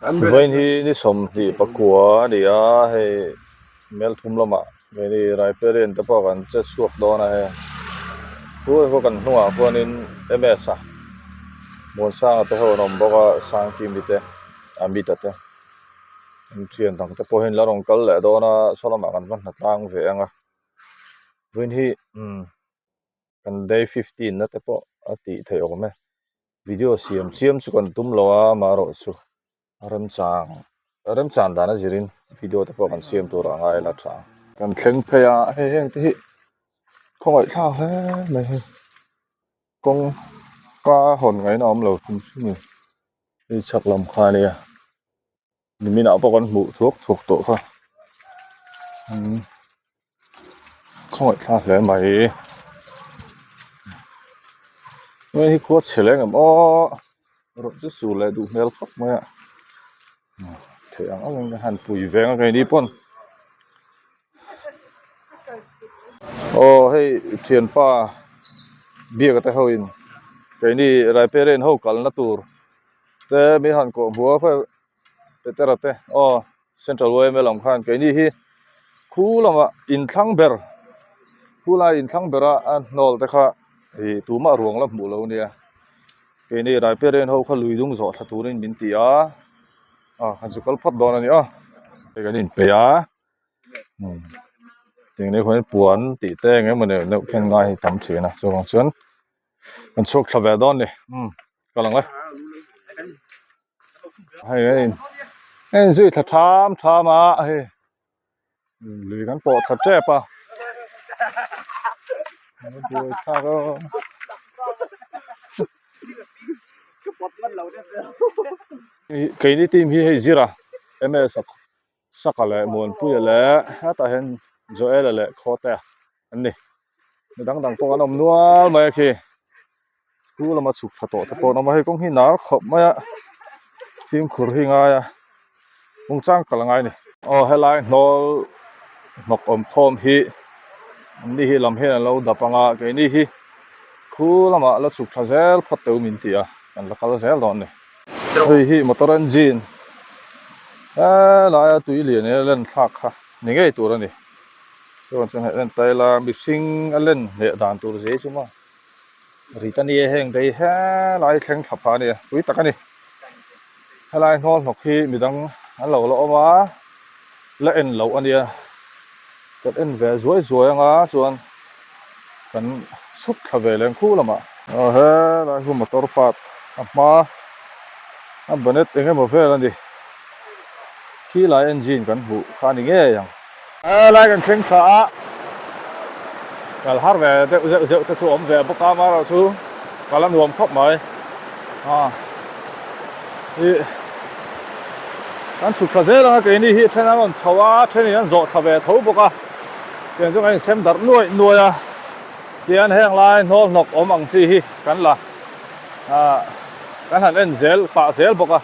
Vain hi ni som ti pakua dia he mel thum lama ve ni rai peren te pa kan che suak do na he tu ko kan hnuwa huanin ms a mon sang te ho nom boka sang kim mi te ami ta te chian tang te po hin la rong kal le do na solama kan van tlang ve anga vain hi kan day 15 na te po ati thei ok me video siam chiam chu kan tum lo a ma ro chu rem chan dana zirin video te po kan siam tur anga ela tha kan thleng phaya he heng te hi khongai thla hle mai hi kong ka hon ngai na om lo thum chu ni chak lam kha ni ni min a po kan mu thuk to kha khongai thla hle mai mai hi kho cheleng am o ro chu su le du mel khop mai thế ang han pui veng cái đi pon hey thian pa bia ka te hoin cái ni rai peren ho kal na tur te mi han ko bua pha te ra te central way me lam khan cái ni hi khu lama in thlang ber khu la in thlang bera an nol te kha hi tu ma ruang la mu lo nia cái ni rai peren ho kha lui dung zo tha turin min ti a han su kal phat don ani cái ni pe a tiếng này khuyên buồn tỉ tê nghe mà nếu khen ngay tắm chuyện à rồi còn chuyến còn chụp thằng về đón đi có lòng đấy hay cái gì thật tham à hay lười gắn bộ thật chép à đuôi sao đó cái đi tìm hi hay gì ra em sắc sắc lại muốn pui lại hát ta hen rồi lại khó té anh đi đang đang po anh nuôi mà khi cú là mà chụp photo thì po nó mà hay cũng hi nào khop mà phim khur hi ngay mong chang cả ngay này helai nol nok khom hi ni hi lam he lo da panga cái ni hi khu lama la chụp thazel photo min tia an la kal zel don ne hi motor engine la tui lian ne len thak kha ni ngai tur ani so chang len tai la mi sing alen ne dan tur je chuma ritani heng dei ha lai thleng thapa ni tui takani helai nol nok hi midang an lo ma la en lo ania cái en về rồi anga chuan kan sup thave leng khu lama he la hu motor part ama bonet enge mo ve lan di khi lại engine kan hu khani nge yang lai kan thleng tha kal har ve te uze te chu om ve boka ma ro chu kalam nuam khop mai kan chu khaze la ke ni hi thena on chawa theni an zo thave tho boka cái chỗ này xem đặt nuôi tiền heng lai nol nọc ôm ang chi hi kan la kan han en zel pa zel boka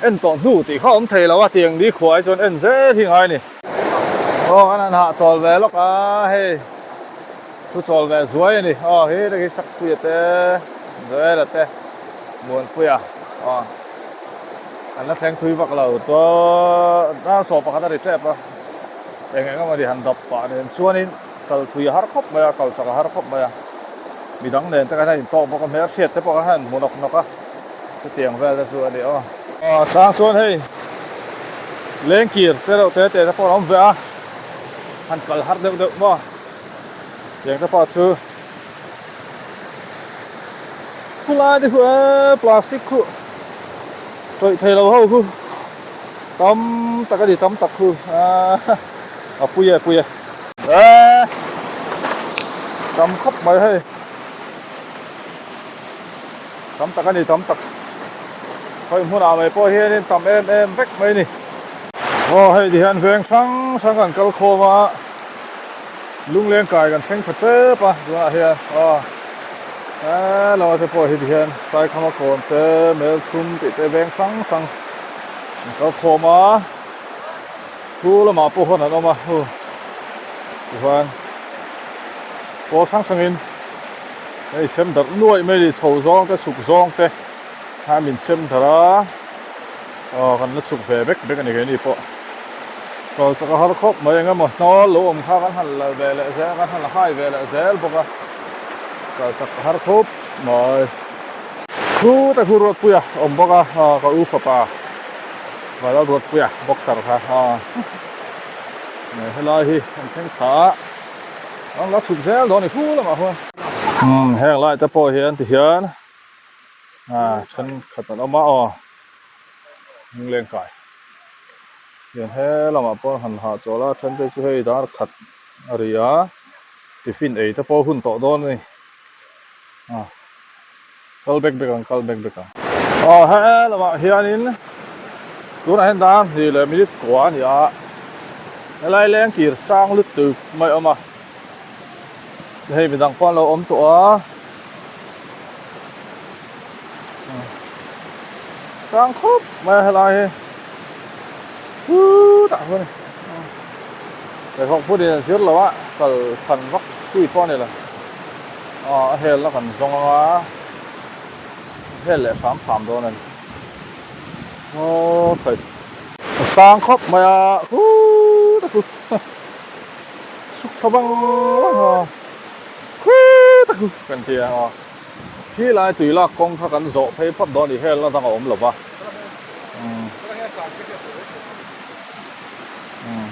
en ton nu ti kha om thei lawa tiang di khuai chon en zel hi ngai ni kan han ha chol ve lok he tu chol ve zuai ni he cái sak pu te rồi là te muôn pu anh nó thèn thui vak lo to na so pa khata ri trap engeng ama di handap pa nen suanin kal thui har khop maya kal saka har khop maya midang nen ta kana in to boka mer set te poka han monok noka te tiang ve ta suani chang chuan hei lengkir te po rom ve han kal har deuh mo tiang ta pa chu kula di plastic khu troi thei lo ho khu tam ta ka di tam tak khu puye tam khop mai hay tam tak ani tam tak hoi mun a mai po hian tam em vek mai ni hay di han veng sang kan kal khoma lung leng kai kan thleng phate pa dua hian lo te po hi di han sai khama kon te mel thum te veng sang kal khoma khu là mà po hon an oma Ivan po sang in ei sem dar nuai mai li chho zong te suk zong te ha min sem thara กันสุกเฟเบกเบกอันนี้นี่พอก็จะก็หาครบมาอย่างงั้นหมดนอนหลวมข้ากันหันละเวลเซกันหันละให้เวลเซลพวกก็จะหาครบมาครูแต่ครูรถปุยพวกก็อุฟปะมาแล้วรถปุยบ็อกเซอร์ค่ะเนี่ยให้ลอยที่มันแข็งขาแล้วสุกเซลโดนอีกคู่แล้วมาหัวแห้งลอยจะพอเห็นที่เห็นฉันขัดตัดออกมามึงเลี้ยงไก่อย่างเฮ้เรามาพอหันหาจอละฉันไปช่วยดาร์ขัดอะไรที่ฟินจะพอหุ่นโตโดนนี่คัลเบกเบกันคัลเบกเบกันเฮ้เรามาเฮียนินตัวไหนดานที่เลยมีกว่านี่อะไรแรงกี่สร้างลึกตึกไม่เอามาให้เป็นดังฟ้อนเราตัวสร้างครบไม่อะไรต่างคนแต่ของผู้เดียนเชื่อเราว่าก็ขันวักซุยฟ้อนนี่แหละเฮลแล้วขันทรงว่าเฮลแหละสามตัวนั่นโอ้เคยสร้างครบมาตะกุสุกทบังตะกุกันเทียที่ลายตุยลากกงถ้ากันโจเพย์พัดดอนอีเฮลแล้วต้องเอาหลบวะ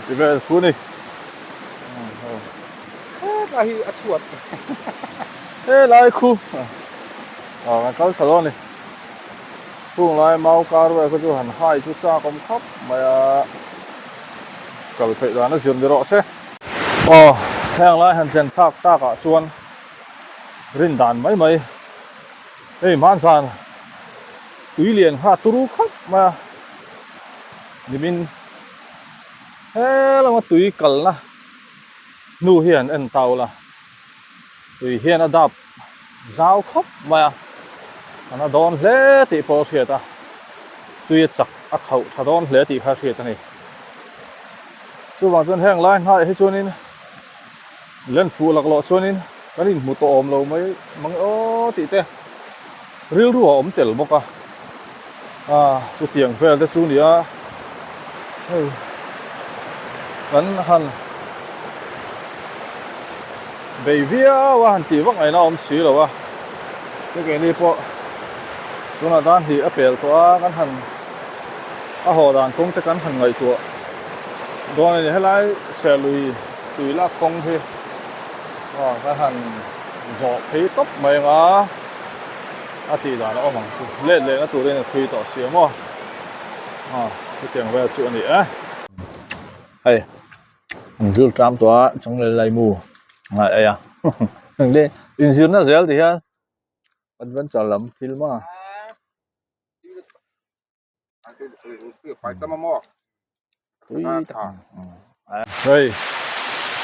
ที่เป็นคู่นี่ลายอัดสวดลายคู่มันเขาสโลนี่พุ่งลายเมาการไว้ก็จะหันให้ชุดซ่ากมครับมาก็เคยร้านนั้นเสียมดีรอเซ่แห้งลายหันเซนตากส่วนรินดานไม่มันสานตุยเลียนตุรุครับมาดิมินเรามาตุยกัลนะนูเฮียนเตาละตุยเฮียนดับเจ้าครับมาอันนั้นโดนเละติโพเสียตาตุยจักเขาถ้าโดนเละติพาเสียตานี่ช่วงวันส่วนแห้งลายให้ส่วนนี้เล่นฟูหลักหล่อส่วนนี้ก็นี่หมูตัวอมเราไม่มังติเตะเรียวรู้ว่าอมเจ๋อบอกสุดเตียงเฟลแต่ส่วนนี้กันหันเบียว่าหันตีว่าไงนะอมสีหรอวะที่เกี่ยนี่พอตัวนั้นด้านที่เปลี่ยนตัวกันหันหอด่านคงจะกันหันไงตัวโดนอะไรให้ไล่เซลุยตุยลากกงที่กันหันโจพีตบไม่งตีด่านแล้วมั้งเล่นนะตัวเล่นคุยต่อเสียมั้งที่เตียงเวลส่วนนี้เฮ้ยรูปตามตัวจังเลยลายมูเด้อินซิลน่าเสียที่ฮะวันจันทร์ลำฟิลมาไปตะมะมอกเฮ้ย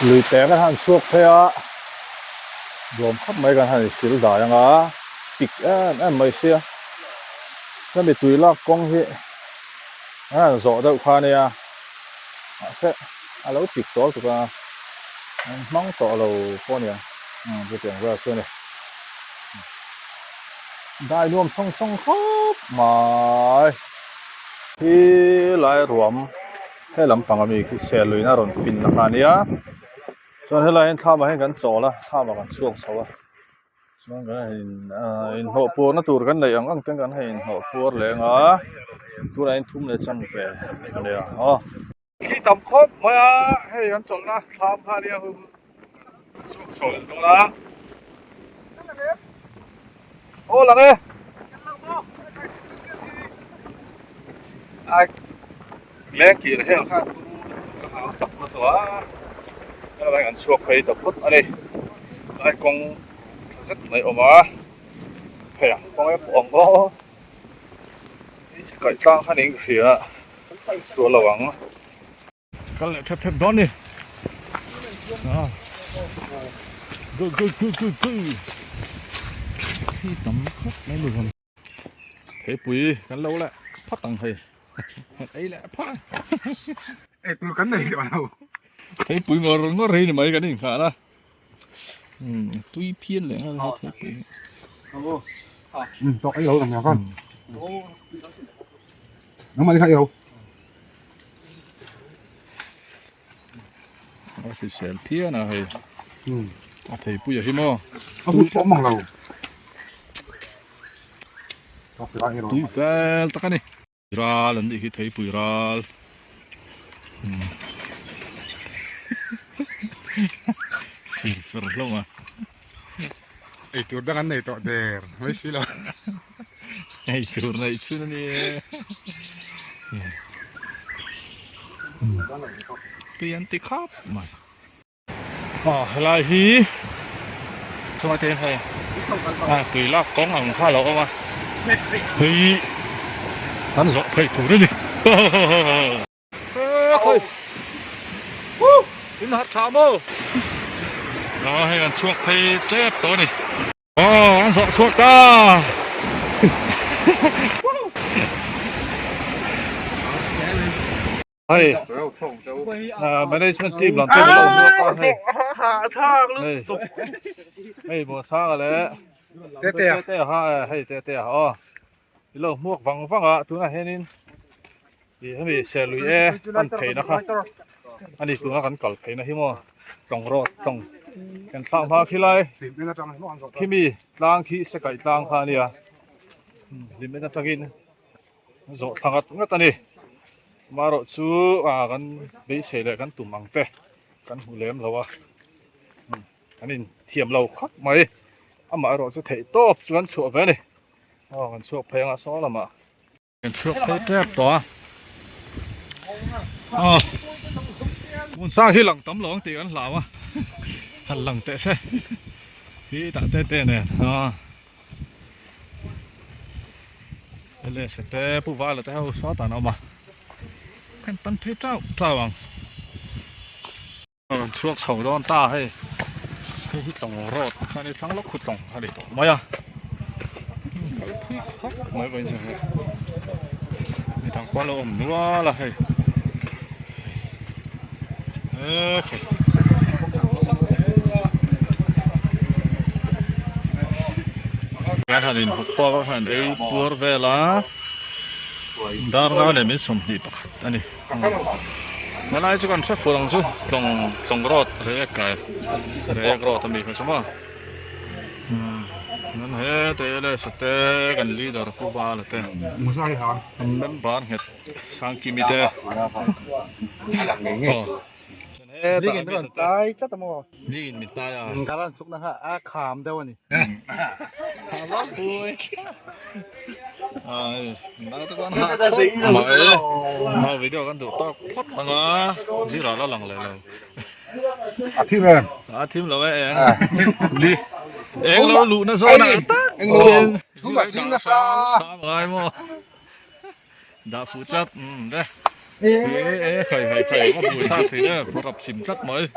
ลุยแต่กันหันสวกเพียรวมขับไม่กันหันสิลได้ยังปิกไม่เสียนั่นเป็นตุยลากกงที่โจเดือดขาเนี่ยเสร็จเราปิกตัวถูกป่ะมั่งตัวเราพอเนี่ยจะเปลี่ยนว่าส่วนนี้ได้รวมส่งครับมาที่หลายรวมให้ลำพังมีคือเซลุยน่ารอนฟินนะคะเนี่ยส่วนให้เราเห็นท่ามาให้กันโจละท่ามากันช่วงเสาร์ส่วนกันเห็นหัวปูนั่นตัวกันเลยยังตั้งกันให้หัวปูเลยตัวไหนทุ่มเลยจังเฟ่เนี่ยที่ต่ำครบมาให้กันโจละท่ามาเนี่ยช่วงโจละตัวละโอ้หลังเอ้เลี้ยงกี่เท่าข้างตัวจับมาตัวอะไรกันช่วงไปตับพุทธอันนี้ไอ้กงสักไหนออกมาเฮ้ยกงไอ้ปองก็นี่ไก่ตั้งข้างนี้เสียตัวระวังก็เลยแทบๆโดนนี่กูที่ต่ำครับไม่รู้คนเฮ้ยปุ๋ยกันlâuแหละพักตังเฮ้ยไอ้แหละพักตัวกันไหนวะเราเฮ้ยปุ๋ยงอเรนี่ไหมกันนี่ขาละตุ้ยเพี้ยนเลยฮะเฮ้ยปุ๋ยตกไอ้เราทำไงกัน น้ำมันใครเอา nó phải xẻ phía nào hay อืม thầy bây giờ hi mò เอาทุกของของเราเอาไปให้เรา túi vel tắc này ra lần đi khi thấy bụi ra phở lâu à ไอ้ตัวดังนั้นไอ้ตัวเดร์ไม่ใช่หรอ này chỗ này chứ nè tiền tị khắp mày lại hi cho tên thầy tùy lắc con hàng pha lỗ mà hey hắn dọn thầy thủ đấy đi thôi im hạt cháo mơ đó hay là chuột thầy chết tối này hắn dọn chuột ta hey management team làm tên là con hay hey hey bộ sao rồi เต้เต้ เต้ฮะให้เต้อ๋อนี่เราหมวกฟังอ่ะตัวน่ะเห็นนี่นี่ให้มีเซลุยอันเพย์นะครับอันนี้ตัวน่ะกันกอลเพย์นะที่มั่วต้องรอดต้องกันสร้างพาขี้ไร สิบนี่นะจังน้องก่อน ขี้มีล้างขี้สกัดล้างพาเนี่ยลิมิตนักกินโจทางกันตอนนี้มารอชูกันไปเสด็จกันตุ่มมังเตะกันหูเลี้ยมเราวะอันนี้เทียมเราคักไหมmà rồi sẽ thấy tốt cho anh sửa về này, anh sửa phải là số là mà, anh sửa thấy đẹp to, muốn sang khi lằng tấm lỏng thì anh làm á, hành lằng tệ xe, khi tạ tệ này, đây là sẽ tệ bù va là tệ hậu xóa tàn nào mà, cái bắn thấy trâu bằng, sửa sầu đó ta hay. cái hít lòng rọt cái này sáng lóc khụt lòng hay để tổ mấy à mấy bây giờ thằng qua lỗ nữa là hay cái thằng này qua cái thằng ấy bùa về là dar ngao để mình sống đi bạc anh đi mà lại chỉ còn sẽ phụ lòng chứ lòng rọt rồi cái rồi rọt thì mình phải sống à nên hết thế là sẽ thế gần leader của ba là thế มือใส่หาง nên bán hết sang kim thếนี่กินเป็นตายก็ตะมอ นี่มิตรอ่ะ การันสุกนะฮะอาขามเด้วนี่ lắm vui nó tôi con mà video con tụi tao phát bằng á gì đó nó lần lại lần อาทิตย์เลย thêm là vậy đi em nó lụ nó rồi nè anh lụ xuống lại xin nó sao rồi mà đã phụ trách đây khởi có buổi sao thì đấy phù hợp chìm rất mới